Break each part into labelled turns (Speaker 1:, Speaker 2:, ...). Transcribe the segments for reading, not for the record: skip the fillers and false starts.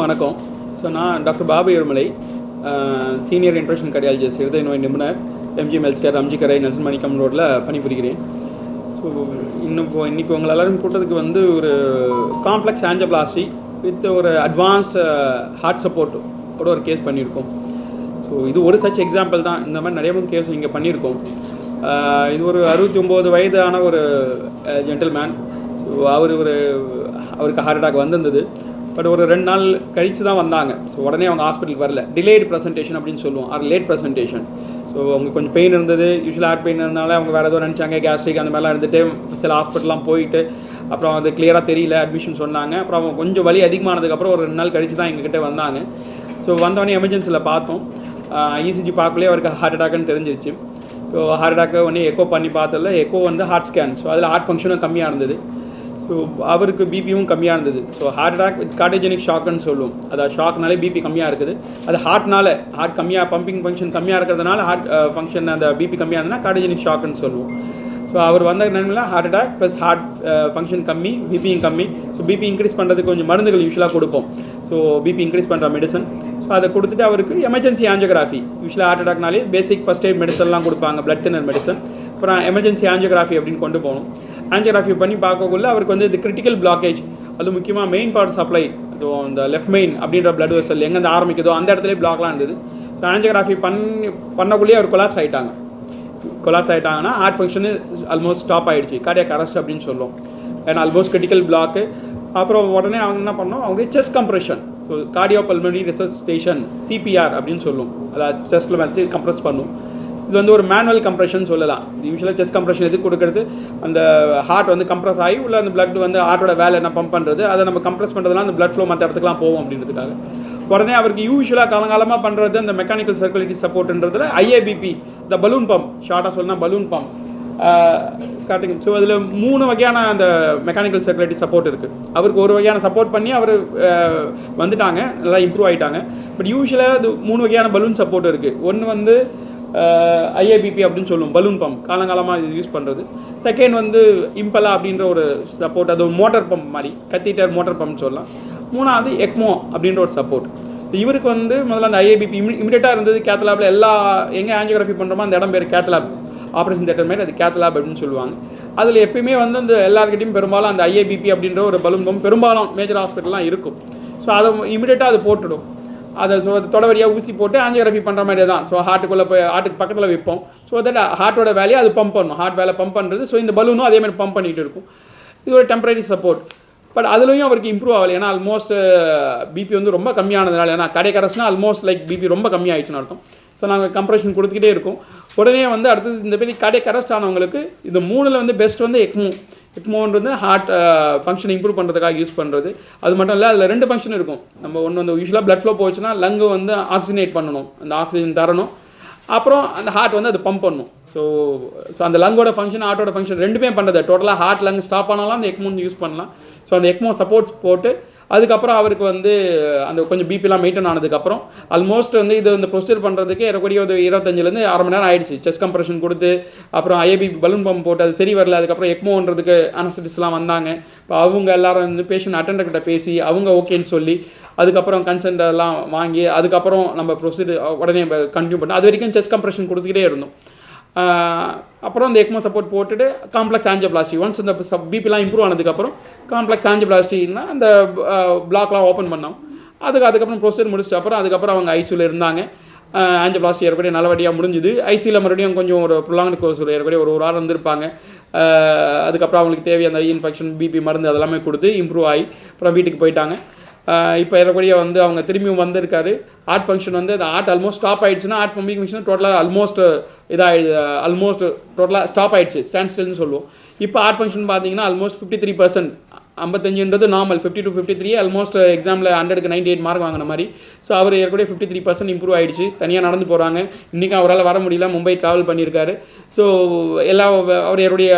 Speaker 1: வணக்கம். ஸோ நான் doctor Babu Irumalai, senior interventional cardiologist, இருதய நோய் நிபுணர், MGM health care, Aminjikarai, Nelson Manickam ரோட்டில் பணிபுரிகிறேன். ஸோ இன்றைக்கி உங்கள் எல்லோரும் கூட்டத்துக்கு ஒரு காம்ப்ளெக்ஸ் ஆஞ்சியோபிளாஸ்டி வித் ஒரு அட்வான்ஸ்ட் ஹார்ட் சப்போர்ட்டோட ஒரு கேஸ் பண்ணியிருக்கோம். ஸோ இது ஒரு சச் எக்ஸாம்பிள் தான். இந்த மாதிரி நிறைய கேஸ் இங்கே பண்ணியிருக்கோம். இது ஒரு 69 வயதான ஒரு ஜென்டில்மேன். ஸோ அவருக்கு ஹார்ட் அட்டாக் வந்திருந்தது. பட் ஒரு 2 நாள் கழித்து தான் வந்தாங்க. ஸோ உடனே அவங்க ஹாஸ்பிட்டலுக்கு வரல. டிலேடு ப்ரெசன்டேஷன் அப்படின்னு சொல்லுவோம், ஆர் லேட் ப்ரெசன்டேஷன். ஸோ அவங்களுக்கு கொஞ்சம் பெயின் இருந்தது. யூஸ்வலாக ஹார்ட் பெயின் இருந்தனால அவங்க வேறு ஏதோ நினச்சாங்க, கேஸ்ட்ரிக் அந்த மாதிரிலாம் இருந்துட்டு சில ஹாஸ்பிட்டல்லாம் போயிட்டு அப்புறம் அது கிளியராக தெரியல, அட்மிஷன் சொன்னாங்க. அப்புறம் அவங்க கொஞ்சம் வலி அதிகமானதுக்கப்புறம் ஒரு 2 நாள் கழித்து தான் எங்ககிட்ட வந்தாங்க. ஸோ வந்தோடனே எமர்ஜென்சியில் பார்த்தோம். இசிஜி பார்க்கலே அவருக்கு ஹார்ட் அட்டாக்னு தெரிஞ்சிருச்சு. ஸோ ஹார்ட் அட்டாக்கை உடனே எக்கோ பண்ணி பார்த்ததில் எக்கோ ஹார்ட் ஸ்கேன். ஸோ அதில் ஹார்ட் ஃபங்க்ஷனும் கம்மியாக இருந்தது. ஸோ அவருக்கு பிபியும் கம்மியாக இருந்தது. So heart attack with cardiogenic ஷாக்குன்னு சொல்லுவோம். அதாவது ஷாக்னாலே பிபி கம்மியாக இருக்குது. அது ஹார்ட் கம்மியாக, பம்பிங் ஃபங்க்ஷன் கம்மியாக இருக்கிறதுனால ஹார்ட் ஃபங்க்ஷன் அந்த பிபி கம்மியாக இருந்ததுன்னா கார்டியோஜெனிக் ஷாக்குன்னு சொல்லுவோம். ஸோ அவர் வந்த நேரத்தில் heart attack plus heart function கம்மி, பிபியும் கம்மி. ஸோ பிபி இன்க்ரீஸ் பண்ணுறதுக்கு கொஞ்சம் மருந்துகள் யூஸ்வலாக கொடுப்போம். ஸோ பிபி இன்க்ரீஸ் பண்ணுற மெடிசன். ஸோ அதை கொடுத்துட்டு அவருக்கு எமர்ஜென்சி ஆஞ்சியோகிராஃபி, யூஸ்வலாக ஹார்ட் அட்டாக்னாலே பேசிக் ஃபஸ்ட் எய்ட் மெடிசன்லாம் கொடுப்பாங்க, பிளட் தின்னர் மெடிசன். அப்புறம் எமர்ஜென்சி ஆஞ்சியோகிராஃபி அப்படின்னு கொண்டு போகணும். ஆஞ்சியோகிராஃபி பண்ணி பார்க்கக்குள்ள அவருக்கு இது கிரிட்டிக்கல் பிளாக்கேஜ், அது முக்கியமாக மெயின் பவர் சப்ளை, ஸோ இந்த லெஃப்ட் மெயின் அப்படின்ற பிளட் வெசல் எங்கேருந்து ஆரம்பிக்குதோ அந்த இடத்துல பிளாக்லாம் இருந்தது. ஸோ ஆஞ்சியோகிராஃபி பண்ணக்குள்ளேயே அவர் கொலாப்ஸ் ஆகிட்டாங்கன்னா ஹார்ட் ஃபங்க்ஷனு ஆல்மோஸ்ட் ஸ்டாப் ஆகிடுச்சு, கார்டியாக் அரெஸ்ட் அப்படின்னு சொல்லுவோம். ஏன்னா ஆல்மோஸ்ட் கிரிட்டிக்கல் பிளாக்கு. அப்புறம் உடனே அவங்க என்ன பண்ணோம், அவங்க chest compression, so cardio pulmonary resuscitation, CPR அப்படின்னு சொல்லுவோம். அதாவது செஸ்ட்டில் வச்சு கம்ப்ரெஸ் பண்ணும். இது ஒரு மேனுவல் கம்ப்ரெஷன் சொல்லலாம். யூஸ்வலாக செஸ்ட் கம்ப்ரெஷன் எதுக்கு கொடுக்குறது, அந்த ஹார்ட் கம்ப்ரெஸ் ஆகி உள்ள அந்த பிளட் ஹார்ட்டோட வேலை என்ன பம்ப் பண்ணுறது, அதை நம்ம கம்ப்ரெஸ் பண்ணுறதுனால அந்த பிளட் ஃப்ளோ மற்ற இடத்துக்குலாம் போகும் அப்படின்றதுக்காக. உடனே அவருக்கு யூஸ்வலாக காலங்காலமாக பண்ணுறது அந்த மெக்கானிக்கல் சர்க்குலேட்டரி சப்போர்ட்ன்றதுல ஐஏபிபி, இந்த பலூன் பம்ப், ஷார்ட்டாக சொல்லணும் பலூன் பம்ப் காட்டுங்க. ஸோ அதில் 3 வகையான அந்த மெக்கானிக்கல் சர்க்குலேட்டரி சப்போர்ட் இருக்குது. அவருக்கு ஒரு வகையான சப்போர்ட் பண்ணி அவர் வந்துட்டாங்க, நல்லா இம்ப்ரூவ் ஆகிட்டாங்க. பட் யூஸ்வலாக அது 3 வகையான பலூன் சப்போர்ட் இருக்குது. ஒன்று ஐஏபிபி அப்படின்னு சொல்லுவோம், பலூன் பம்ப், காலங்காலமாக இது யூஸ் பண்ணுறது. செகண்ட் இம்பலா அப்படின்ற ஒரு சப்போர்ட், அது ஒரு மோட்டர் பம்ப் மாதிரி, கத்தீட்டர் மோட்டர் பம்ப் சொல்லலாம். 3வது எக்மோ அப்படின்ற ஒரு சப்போர்ட். இவருக்கு முதல்ல அந்த ஐஏபிபி இமிடியேட்டாக இருந்தது. கேத்லாபில் எங்கே ஆஞ்சியோகிராஃபி பண்ணுறோமோ அந்த இடம் பேர் கேத்லாப், ஆப்ரேஷன் தியேட்டர் மாதிரி, அது கேத்லாப் அப்படின்னு சொல்லுவாங்க. அதில் எப்பயுமே அந்த எல்லாருக்கிட்டையும் பெரும்பாலும் அந்த ஐஏபிபி அப்படின்ற ஒரு பலூன் பம்ப் பெரும்பாலும் மேஜர் ஹாஸ்பிட்டல்லாம் இருக்கும். ஸோ அதை இமிடியேட்டாக அது போட்டுடும். அதை தொடவடியாக ஊசி போட்டு ஆஞ்சியோகிராஃபி பண்ணுற மாதிரி தான். ஸோ ஹார்ட்டுக்குள்ளே போய் ஹார்ட்டுக்கு பக்கத்தில் வைப்போம். ஸோ தட் ஹார்ட்டோட வேலையை அது பம்ப் பண்ணணும், ஹார்ட் வேலை பம்ப் பண்ணுறது. ஸோ இந்த பலூனும் அதேமாதிரி பம்ப் பண்ணிகிட்டு இருக்கும். இது ஒரு டெம்பரரி சப்போர்ட். பட் அதுலேயும் அவருக்கு இம்ப்ரூவ் ஆகலை. ஏன்னா ஆல்மோஸ்ட் பிபி ரொம்ப கம்மியானதுனால, ஏன்னா கார்டியாக் அரெஸ்ட்னா ஆல்மோஸ்ட் லைக் பிபி ரொம்ப கம்மியாகிடுச்சுன்னு அர்த்தம். ஸோ நாங்கள் கம்ப்ரெஷன் கொடுத்துக்கிட்டே இருக்கோம். உடனே அடுத்தது இந்த பேர் கார்டியாக் அரெஸ்ட் ஆனவங்களுக்கு இந்த 3ல் பெஸ்ட் எக்மோன்றது ஹார்ட் ஃபங்க்ஷனை இம்ப்ரூவ் பண்ணுறதுக்காக யூஸ் பண்ணுறது. அது மட்டும் இல்லை, அதில் 2 ஃபங்க்ஷன் இருக்கும். நம்ம ஒன்று யூஸ்வலாக பிளட் ஃப்ளோ போச்சுன்னா லங்கு ஆக்சிஜனேட் பண்ணணும், அந்த ஆக்சிஜன் தரணும். அப்புறம் அந்த ஹார்ட் அது பம்ப் பண்ணணும். ஸோ அந்த லங்கோட ஃபங்க்ஷன், ஹார்ட்டோட ஃபங்க்ஷன் 2மே பண்ணுறது. டோட்டலாக ஹார்ட் லங் ஸ்டாப் ஆனாலும் அந்த எக்மோ யூஸ் பண்ணலாம். ஸோ அந்த எக்மோ சப்போர்ட்ஸ் போட்டு அதுக்கப்புறம் அவருக்கு அந்த கொஞ்சம் பிபிலாம் மெயின்டைன் ஆனதுக்கப்புறம் ஆல்மோஸ்ட் இது இந்த ப்ரொசீஜர் பண்ணுறதுக்கு ஏறக்கூடிய ஒரு 25லேருந்து 1/2 மணி நேரம் ஆயிடுச்சு. செஸ்ட் கம்ப்ரெஷன் கொடுத்து அப்புறம் ஐஏபிபி பலூன் பம்ப் போட்டு அது சரி வரல. அதுக்கப்புறம் எக்மோன்றதுக்கு அனஸ்தட்டிஸ்ட்லாம் வந்தாங்க. இப்போ அவங்க எல்லாரும் பேஷண்ட் அட்டெண்டர்கிட்ட பேசி அவங்க ஓகேன்னு சொல்லி அதுக்கப்புறம் கன்சென்ட் எல்லாம் வாங்கி அதுக்கப்புறம் நம்ம ப்ரொசீஜர் உடனே கண்டினியூ பண்ணோம். அது வரைக்கும் செஸ்ட் கம்ப்ரெஷன் கொடுத்துக்கிட்டே இருந்தோம். அப்புறம் இந்த எக்மோ சப்போர்ட் போட்டுட்டு காம்ப்ளெக்ஸ் ஆஞ்சியோபிளாஸ்டி, ஒன்ஸ் இந்த பிபிலாம் இம்ப்ரூவ் ஆனதுக்கப்புறம் காம்ப்ளெக்ஸ் ஆஞ்சியோபிளாஸ்டின்னா அந்த பிளாக்லாம் ஓப்பன் பண்ணோம். அதுக்கப்புறம் ப்ரொசீஜர் முடிச்சு அதுக்கப்புறம் அவங்க ஐசியூவில் இருந்தாங்க. ஆஞ்சியோபிளாஸ்டி ஏற்கனவே நல்லபடியாக முடிஞ்சுது. ஐசியூவில் மறுபடியும் கொஞ்சம் ஒரு ப்ரொலாங்டு கோர்ஸ் ஏற்கனவே ஒரு வாரம் இருந்திருப்பாங்க. அதுக்கப்புறம் அவங்களுக்கு தேவையான இன்ஃபெக்ஷன், பிபி மருந்து அதெல்லாமே கொடுத்து இம்ப்ரூவ் ஆகி அப்புறம் வீட்டுக்கு போயிட்டாங்க. இப்போ ஏறக்கூடிய அவங்க திரும்பியும் வந்திருக்காரு. ஹார்ட் ஃபங்க்ஷன் அந்த ஹார்ட் ஆல்மோஸ்ட் ஸ்டாப் ஆகிடுச்சுன்னா ஹார்ட் பம்பிங் ஃபங்க்ஷன் டோட்டலாக ஆல்மோஸ்ட் டோட்டலாக ஸ்டாப் ஆகிடுச்சு, ஸ்டாண்ட் ஸ்டில்னு சொல்லுவோம். இப்போ ஹார்ட் ஃபங்க்ஷன் பார்த்தீங்கன்னா ஆல்மோஸ்ட் 53%, 55ன்றது நார்மல், 50 to 53 ஆல்மோஸ்ட் எக்ஸாமில் 100க்கு 98 மார்க் வாங்கின மாதிரி. ஸோ அவர் ஏற்கனவே 53% இம்ப்ரூவ் ஆகிடுச்சு. தனியாக நடந்து போகிறாங்க. இன்றைக்கி அவரால் வர முடியல, மும்பை ட்ராவல் பண்ணியிருக்காரு. ஸோ அவருடைய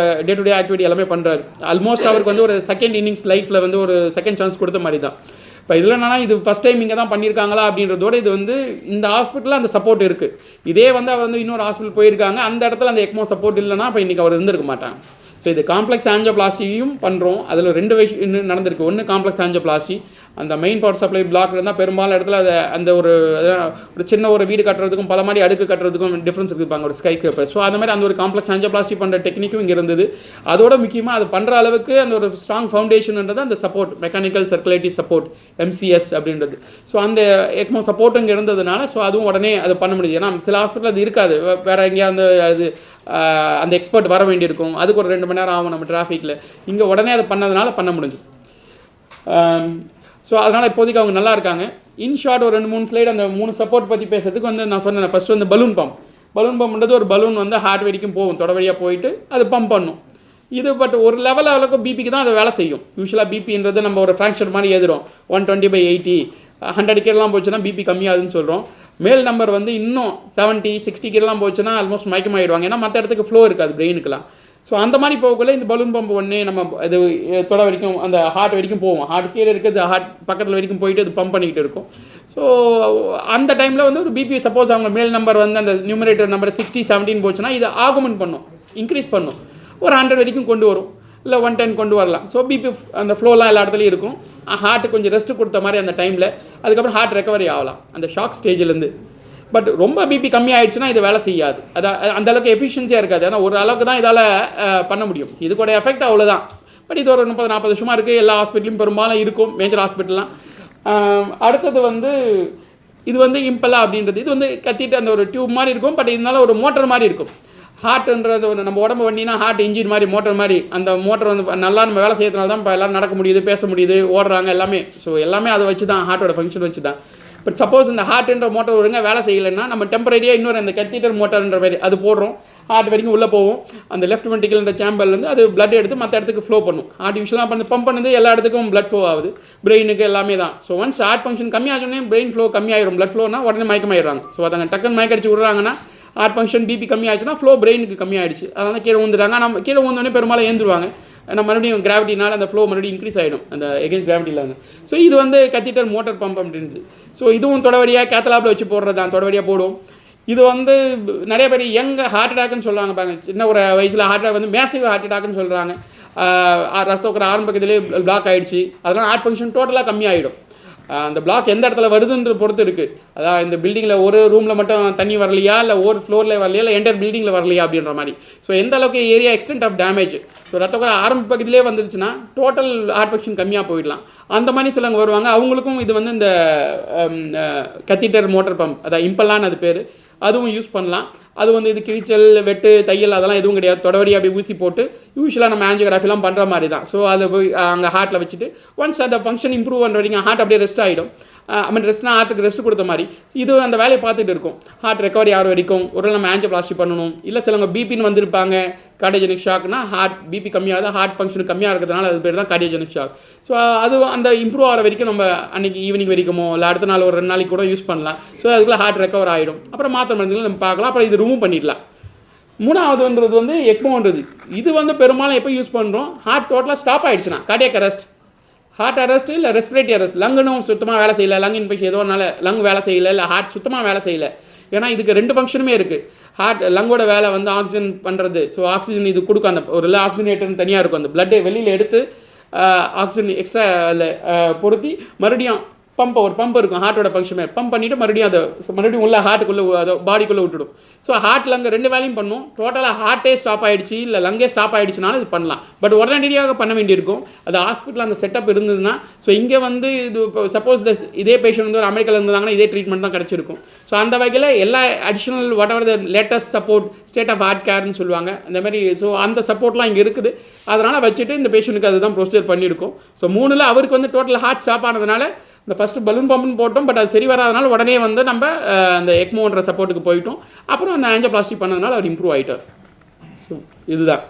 Speaker 1: டே டு டே ஆக்டிவிட்டி எல்லாமே பண்ணுறாரு. ஆல்மோஸ்ட் அவருக்கு ஒரு செகண்ட் இன்னிங்ஸ் லைஃப்பில் ஒரு செகண்ட் சான்ஸ் கொடுத்த மாதிரி தான். இப்போ இதில் என்னன்னா, இது ஃபஸ்ட் டைம் இங்கே தான் பண்ணியிருக்காங்களா அப்படின்றதோட இது இந்த ஹாஸ்பிட்டலில் அந்த சப்போர்ட் இருக்குது. இதே அவர் இன்னொரு ஹாஸ்பிட்டல் போயிருக்காங்க, அந்த இடத்துல அந்த எக்மோ சப்போர்ட் இல்லைன்னா இப்போ இன்றைக்கி அவர் இருந்திருக்க மாட்டாங்க. ஸோ இது காம்ப்ளெக்ஸ் ஆஞ்சியோபிளாஸ்டியும் பண்ணுறோம். அதில் 2 விஷயம் நடந்திருக்கு. ஒன்று காம்ப்ளெக்ஸ் ஆஞ்சியோபிளாஸ்டி, அந்த மெயின் பவர் சப்ளை பிளாக் இருந்தால் பெரும்பாலும் இடத்துல அதை அந்த ஒரு சின்ன ஒரு வீடு கட்டுறதுக்கும் பல மாதிரி அடுக்கு கட்டுறதுக்கும் டிஃப்ரென்ஸ் இருக்குப்பாங்க ஒரு ஸ்கை கிரேப்பர். ஸோ அந்த மாதிரி அந்த ஒரு காம்ப்ளெக்ஸ் ஆஞ்சியோபிளாஸ்டி பண்ணுற டெக்னிக்கும் இங்கே இருந்தது. அதோட முக்கியமாக அது பண்ணுற அளவுக்கு அந்த ஒரு ஸ்ட்ராங் ஃபவுண்டேஷன்ன்றது அந்த சப்போர்ட் மெக்கானிக்கல் சர்க்குலேட்டிவ் சப்போர்ட் MCS அப்படின்றது. ஸோ அந்த எக்மோ சப்போர்ட் இங்கே இருந்ததுனால ஸோ அதுவும் உடனே அது பண்ண முடியுது. ஏன்னா சில ஹாஸ்பிட்டல் அது இருக்காது, வேறு எங்கேயாவது அது அந்த எக்ஸ்பர்ட் வர வேண்டியிருக்கும், அதுக்கு ஒரு 2 மணி நேரம் ஆகும் நம்ம டிராஃபிக்கில். இங்கே உடனே அதை பண்ணதுனால பண்ண முடிஞ்சுது. ஸோ அதனால் இப்போதைக்கு அவங்க நல்லா இருக்காங்க. இன் ஷார்ட் ஒரு 2-3 ஸ்லைடு அந்த 3 சப்போர்ட் பற்றி பேசுறதுக்கு வந்து நான் சொன்னேன். ஃபஸ்ட்டு வந்து பலூன் பம்ப்ன்றது ஒரு பலூன் வந்து ஹார்ட் வரைக்கும் போகும், தொட வழியாக போயிட்டு அது பம்ப் பண்ணும். இது பட் ஒரு லெவல் அளவுக்கு பிபிக்கு தான் அது வேலை செய்யும். யூஸ்வலாக பிபின்றது நம்ம ஒரு ஃப்ராக்சர் மாதிரி எழுதுறோம், 120/80 100 கீழெலாம் போச்சுன்னா பிபி கம்மியாகுதுன்னு சொல்கிறோம். மேல் நம்பர் வந்து இன்னும் 70 60 கீழெலாம் போச்சுன்னா ஆல்மோஸ்ட் மயக்கமாகிடுவாங்க. ஏன்னா மற்ற இடத்துக்கு ஃப்ளோ இருக்காது பிரெயினுக்குலாம். ஸோ அந்த மாதிரி போகக்குள்ள இந்த பலூன் பம்ப் ஒன்று நம்ம இது தொட வரைக்கும் அந்த ஹார்ட் வரைக்கும் போவோம். ஹார்ட் கீழே இருக்குது, ஹார்ட் பக்கத்தில் வரைக்கும் போயிட்டு அது பம்ப் பண்ணிக்கிட்டு இருக்கும். ஸோ அந்த டைமில் வந்து ஒரு பிபி சப்போஸ் அவங்க மேல் நம்பர் வந்து அந்த நியூமரேட்டர் நம்பர் 60 70 போச்சுன்னா இது ஆகுமெண்ட் பண்ணும், இன்க்ரீஸ் பண்ணும், ஒரு 100 வரைக்கும் கொண்டு வரும், இல்லை 110 கொண்டு வரலாம். ஸோ பிபி அந்த ஃப்ளோலாம் எல்லா இடத்துலையும் இருக்கும். ஹார்ட்டு கொஞ்சம் ரெஸ்ட்டு கொடுத்த மாதிரி அந்த டைமில், அதுக்கப்புறம் ஹார்ட் ரெக்கவரி ஆகலாம் அந்த ஷாக் ஸ்டேஜ்லேருந்து. பட் ரொம்ப பிபி கம்மியாகிடுச்சுன்னா இது வேலை செய்யாது, அது அந்தளவுக்கு எஃபிஷியன்சியாக இருக்காது. ஏன்னா ஒரு அளவுக்கு தான் இதால் பண்ண முடியும். இதுக்கூட எஃபெக்ட் அவ்வளோதான். பட் இது ஒரு 30-40 வருஷமாக இருக்குது, எல்லா ஹாஸ்பிட்டலையும் பெரும்பாலும் இருக்கும், மேஜர் ஹாஸ்பிட்டல்லாம். அடுத்தது வந்து இது வந்து இம்பலா அப்படின்றது, இது வந்து கத்திட்டு அந்த ஒரு டியூப் மாதிரி இருக்கும், பட் இதனால ஒரு மோட்டர் மாதிரி இருக்கும். ஹார்ட்ன்றது ஒன்று நம்ம உடம்பு வண்டினா ஹார்ட் இன்ஜின் மாதிரி மோட்டர் மாதிரி, அந்த மோட்டர் வந்து நல்லா நம்ம வேலை செய்யறதுனால தான் இப்போ எல்லோரும் நடக்க முடியுது, பேச முடியுது, ஓடுறாங்க, எல்லாமே. ஸோ எல்லாமே அதை வச்சு தான், ஹார்ட்டோட ஃபங்க்ஷன் வச்சு தான். பட் சப்போஸ் இந்த ஹார்ட்ன்ற மோட்டர் ஒழுங்காக வேலை செய்யலைன்னா நம்ம டெம்பரரியாக இன்னொரு அந்த கத்தீட்டர் மோட்டர்ன்ற மாதிரி அது போடுறோம், ஹார்ட் வரைக்கும் உள்ளே போகும். அந்த லெஃப்ட் வென்ட்ரிக்கிள்ன்ற சேம்பர்லேருந்து அது பிளட் எடுத்து மற்ற இடத்துக்கு ஃப்ளோ பண்ணும். ஆர்டிஃபிஷியலாக பண்ணி பம்ப் பண்ணது எல்லா இடத்துக்கும் பிளட் ஃப்ளோ ஆகுது, பிரெயினுக்கு எல்லாமே தான். ஸோ ஒன்ஸ் ஹார்ட் ஃபங்க்ஷன் கம்மியாகனே பிரெயின் ஃப்ளோ கம்மியாயிடும், பிளட் ஃப்ளோனா உடனே மயக்கமாயிடுறாங்க. ஸோ அதை டக்குன்னு மயக்கடிச்சு விடுறாங்கன்னா ஹார்ட் ஃபங்க்ஷன் பிபி கம்மியாச்சுன்னா ஃப்ளோ பிரெயினுக்கு கம்மியாயிடுச்சு, அதனால் கீழே ஊந்துறாங்க. நம்ம கீழே ஊந்தோடனே பெரும்பாலும் ஏந்துருவாங்க. நம்ம மறுபடியும் கிராவிட்டினால் அந்த ஃப்ளோ மறுபடியும் இன்க்ரீஸ் ஆகிடும், அந்த எகென்ஸ்ட் கிராவிட்டியில். ஸோ இது வந்து கத்தீட்டர் மோட்டர் பம்ப் அப்படின்றது. ஸோ இதுவும் தொடவடியாக கேத்தலாப்பில் வச்சு போடுறது தான், தொடவடியாக போடும். இது வந்து நிறைய பேர் ஹார்ட் அட்டாக்னு சொல்கிறாங்க பாருங்க, சின்ன ஒரு வயசில் ஹார்ட் அட்டாக் வந்து மேசிவ் ஹார்ட் அட்டாக்னு சொல்கிறாங்க. ரத்த ஓக்கிற ஆரம்பத்திலே பிளாக் ஆகிடுச்சு, அதெல்லாம் ஹார்ட் ஃபங்க்ஷன் டோட்டலாக கம்மியாகிடும். அந்த பிளாக் எந்த இடத்துல வருதுன்ற பொறுத்து இருக்குது. அதான் இந்த பில்டிங்கில் ஒரு ரூமில் மட்டும் தண்ணி வரலையா, இல்லை ஒரு ஃப்ளோரில் வரலையா, இல்லை என்டையர் பில்டிங்கில் வரலையா அப்படின்ற மாதிரி. ஸோ எந்த அளவுக்கு area extent of damage, so ரத்தக்குறை ஆரம்ப பகுதியிலே வந்துருச்சுன்னா டோட்டல் ஹார்ட் ஃபங்க்ஷன் கம்மியாக போயிடலாம். அந்த மாதிரி சிலவங்க வருவாங்க, அவங்களுக்கும் இது வந்து இந்த கத்தீட்டர் மோட்டர் பம்ப், அதான் இம்பலான்னு அது பேர், அதுவும் யூஸ் பண்ணலாம். அது வந்து இது கிழிச்சல், வெட்டு, தையல் அதெல்லாம் எதுவும் கிடையாது. தொடவடி அப்படி ஊசி போட்டு யூஸ்வலாக நம்ம ஆஞ்சியோகிராஃபிலாம் பண்ணுற மாதிரி தான். ஸோ அதை போய் அங்கே ஹார்ட்டில் வச்சுட்டு ஒன்ஸ் அந்த ஃபங்க்ஷன் இம்ப்ரூவ் பண்ணுற வரைக்கும் ஹார்ட் அப்படியே ரெஸ்ட் ஆகிடும். ரெஸ்ட்னா ஹார்ட்டுக்கு ரெஸ்ட் கொடுத்த மாதிரி. இது அந்த வேலையை பார்த்துட்டு இருக்கும். ஹார்ட் ரெக்கவரி ஆகிற வரைக்கும் ஒரு நம்ம ஆஞ்சியோபிளாஸ்டி பண்ணணும். இல்லை சிலவங்க பிபின்னு வந்திருப்பாங்க, கார்டியோஜெனிக் ஷாக்னா ஹார்ட் பிபி கம்மியாகுது, ஹார்ட் ஃபங்க்ஷன் கம்மியாக இருக்கிறதுனால அது பேர் தான் கார்டியோஜெனிக் ஷாக். ஸோ அது அந்த இம்ப்ரூவ் ஆகிற வரைக்கும் நம்ம அன்றைக்கி ஈவினிங் வரைக்குமோ இல்லை அடுத்த நாள் ஒரு 2 நாளைக்கு கூட யூஸ் பண்ணலாம். ஸோ அதுக்குள்ளே ஹார்ட் ரெக்கவர் ஆகிடும். அப்புறம் மாத்திரை மருந்துகளை நம்ம பார்க்கலாம். அப்புறம் இது ரிமூவ் பண்ணிடலாம். மூணாவதுன்றது வந்து எக்மோன்றது. இது வந்து பெரும்பாலும் எப்போ யூஸ் பண்ணுறோம், ஹார்ட் டோட்டலாக ஸ்டாப் ஆகிடுச்சுன்னா, கார்டியாக் அரெஸ்ட், ஹார்ட் அரெஸ்ட் இல்லை ரெஸ்பிரேட்டரி அரெஸ்ட், லங்குனும் சுத்தமாக வேலை செய்யலை, லங் இன்ஃபெக்ஷன் ஏதோனால லங் வேலை செய்யலை, இல்லை ஹார்ட் சுத்தமாக வேலை செய்யலை. ஏன்னா இதுக்கு 2 ஃபங்க்ஷனுமே இருக்குது. ஹார்ட் லங்கோட வேலை வந்து ஆக்சிஜன் பண்ணுறது. ஸோ ஆக்சிஜன் இது கொடுக்கும், அந்த ஒரு ஆக்சிஜனேட்டர்னு தனியாக இருக்கும், அந்த பிளட்டை வெளியில் எடுத்து ஆக்சிஜன் எக்ஸ்ட்ரா பொருத்தி மறுபடியும் ஒரு பம்ப் இருக்கும், ஹார்ட்டோட ஃபங்க்ஷன் பம்ப் பண்ணிவிட்டு மறுபடியும் உள்ள ஹார்ட்டுக்குள்ளே அதை பாடிக்குள்ளே விட்டுடும். ஸோ ஹார்ட் லங் 2 வேலையும் பண்ணும். டோட்டலாக ஹார்ட்டே ஸ்டாப் ஆகிடுச்சு இல்லை லங்கே ஸ்டாப் ஆகிடுச்சுனாலும் இது பண்ணலாம். பட் உடனடியாக பண்ண வேண்டியிருக்கும். அது ஹாஸ்பிட்டலில் அந்த செட்டப் இருந்ததுன்னா. ஸோ இங்கே வந்து இது இப்போ சப்போஸ் இதே பேஷண்ட் வந்து ஒரு அமெரிக்காவில் இருந்தாங்கன்னா இதே ட்ரீட்மெண்ட் தான் கிடச்சிருக்கும். ஸோ அந்த வகையில் எல்லா additional whatever the latest support, state of heart கேர்னு சொல்லுவாங்க அந்த மாதிரி. ஸோ அந்த சப்போர்ட்லாம் இங்கே இருக்குது. அதனால் வச்சுட்டு இந்த பேஷண்ட்டுக்கு அதுதான் ப்ரொசீஜர் பண்ணியிருக்கோம். ஸோ 3ல் அவருக்கு வந்து டோட்டல் ஹார்ட் ஸ்டாப் ஆனதுனால இந்த ஃபஸ்ட்டு பலூன் பம்புன்னு போட்டோம். பட் அது சரி வராதனால உடனே வந்து நம்ம அந்த எக்மோன்ற சப்போர்ட்டுக்கு போயிட்டோம். அப்புறம் அந்த ஆஞ்சியோபிளாஸ்டி பண்ணதுனால அவர் இம்ப்ரூவ் ஆகிட்டார். ஸோ இதுதான்.